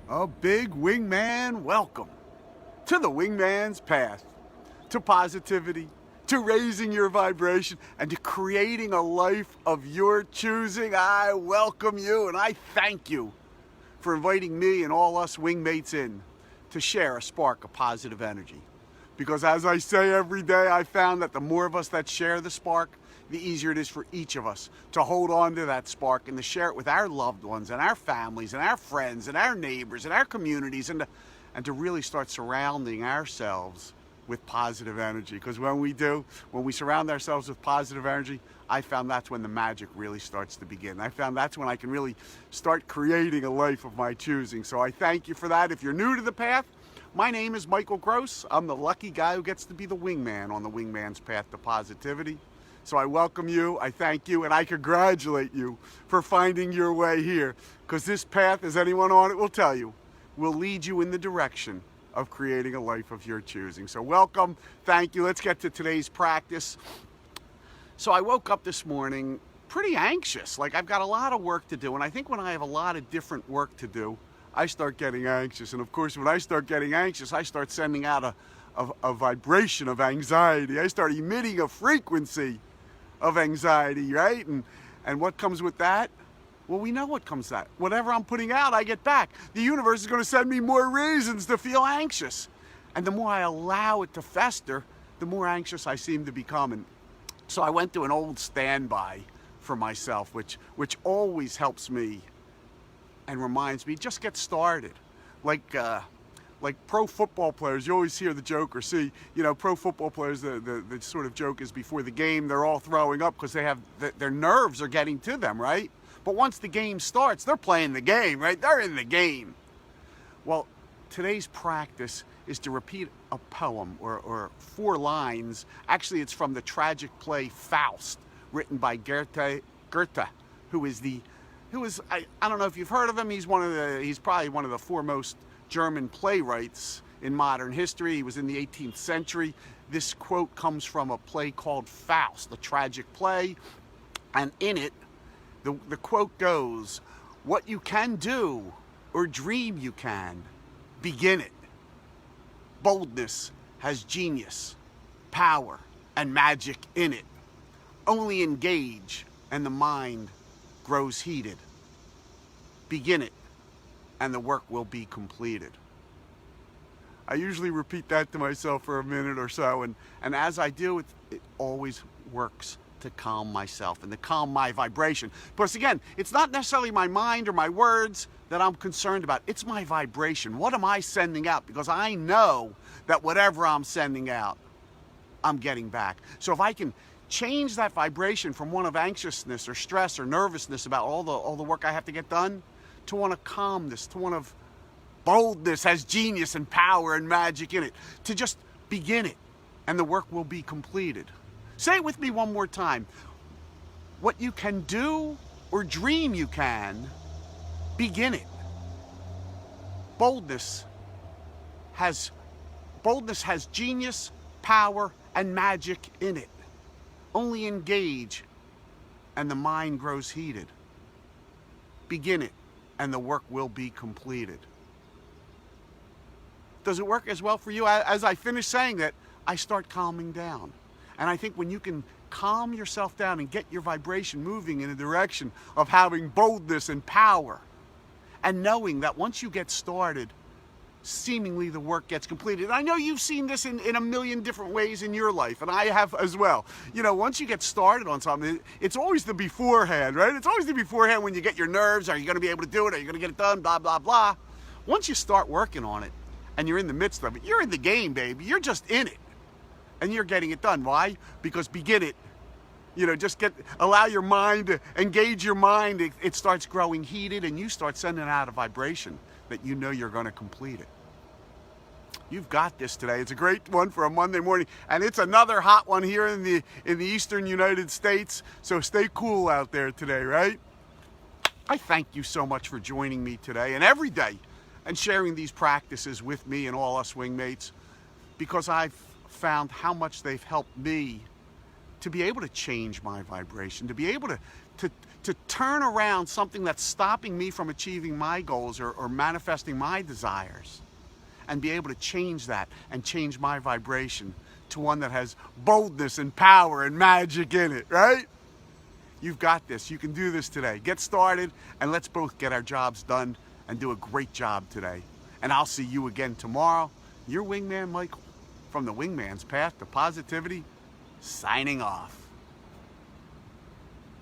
A big wingman welcome to the wingman's path, to positivity, to raising your vibration, and to creating a life of your choosing. I welcome you and I thank you for inviting me and all us wingmates in to share a spark of positive energy. Because as I say every day, I found that the more of us that share the spark, the easier it is for each of us to hold on to that spark and to share it with our loved ones and our families and our friends and our neighbors and our communities, and to really start surrounding ourselves with positive energy. Because when we surround ourselves with positive energy, I found that's when the magic really starts to begin. I found that's when I can really start creating a life of my choosing. So I thank you for that. If you're new to the path, my name is Michael Gross. I'm the lucky guy who gets to be the wingman on the wingman's path to positivity. So I welcome you, I thank you, and I congratulate you for finding your way here. Because this path, as anyone on it will tell you, will lead you in the direction of creating a life of your choosing. So welcome, thank you. Let's get to today's practice. So I woke up this morning pretty anxious, like I've got a lot of work to do. And I think when I have a lot of different work to do, I start getting anxious. And of course, when I start getting anxious, I start sending out a vibration of anxiety. I start emitting a frequency of anxiety, right? And what comes with that? Well, we know what comes with that. Whatever I'm putting out, I get back. The universe is going to send me more reasons to feel anxious. And the more I allow it to fester, the more anxious I seem to become. And so I went to an old standby for myself, which always helps me and reminds me, just get started. Like pro football players, you always hear the joke or see, pro football players, the sort of joke is before the game, they're all throwing up because they have their nerves are getting to them, right? But once the game starts, they're playing the game, right? They're in the game. Well, today's practice is to repeat a poem or 4 lines. Actually, it's from the tragic play Faust, written by Goethe, who is I don't know if you've heard of him. He's probably one of the foremost German playwrights in modern history. He was in the 18th century. This quote comes from a play called Faust, the tragic play. And in it, the quote goes, "What you can do or dream you can, begin it. Boldness has genius, power, and magic in it. Only engage and the mind grows heated. Begin it and the work will be completed." I usually repeat that to myself for a minute or so, and as I do, it always works to calm myself and to calm my vibration. Because again, it's not necessarily my mind or my words that I'm concerned about. It's my vibration. What am I sending out? Because I know that whatever I'm sending out, I'm getting back. So if I can change that vibration from one of anxiousness or stress or nervousness about all the work I have to get done, to one of calmness, to one of boldness has genius and power and magic in it, to just begin it and the work will be completed. Say it with me one more time. What you can do or dream you can, begin it. Boldness has genius, power, and magic in it. Only engage and the mind grows heated. Begin it and the work will be completed. Does it work as well for you? As I finish saying that, I start calming down. And I think when you can calm yourself down and get your vibration moving in a direction of having boldness and power, and knowing that once you get started, seemingly the work gets completed. I know you've seen this in a million different ways in your life, and I have as well. Once you get started on something, it's always the beforehand, right? It's always the beforehand when you get your nerves. Are you going to be able to do it? Are you going to get it done? Blah, blah, blah. Once you start working on it and you're in the midst of it, you're in the game, baby. You're just in it. And you're getting it done. Why? Because begin it. Allow your mind to engage your mind. It starts growing heated and you start sending out a vibration that you know you're going to complete it. You've got this today. It's a great one for a Monday morning, and it's another hot one here in the eastern United States. So stay cool out there today, right? I thank you so much for joining me today and every day and sharing these practices with me and all us wingmates, because I've found how much they've helped me to be able to change my vibration, to be able to turn around something that's stopping me from achieving my goals or manifesting my desires, and be able to change that and change my vibration to one that has boldness and power and magic in it, right? You've got this. You can do this today. Get started, and let's both get our jobs done and do a great job today. And I'll see you again tomorrow. Your Wingman Michael from the Wingman's Path to Positivity, signing off.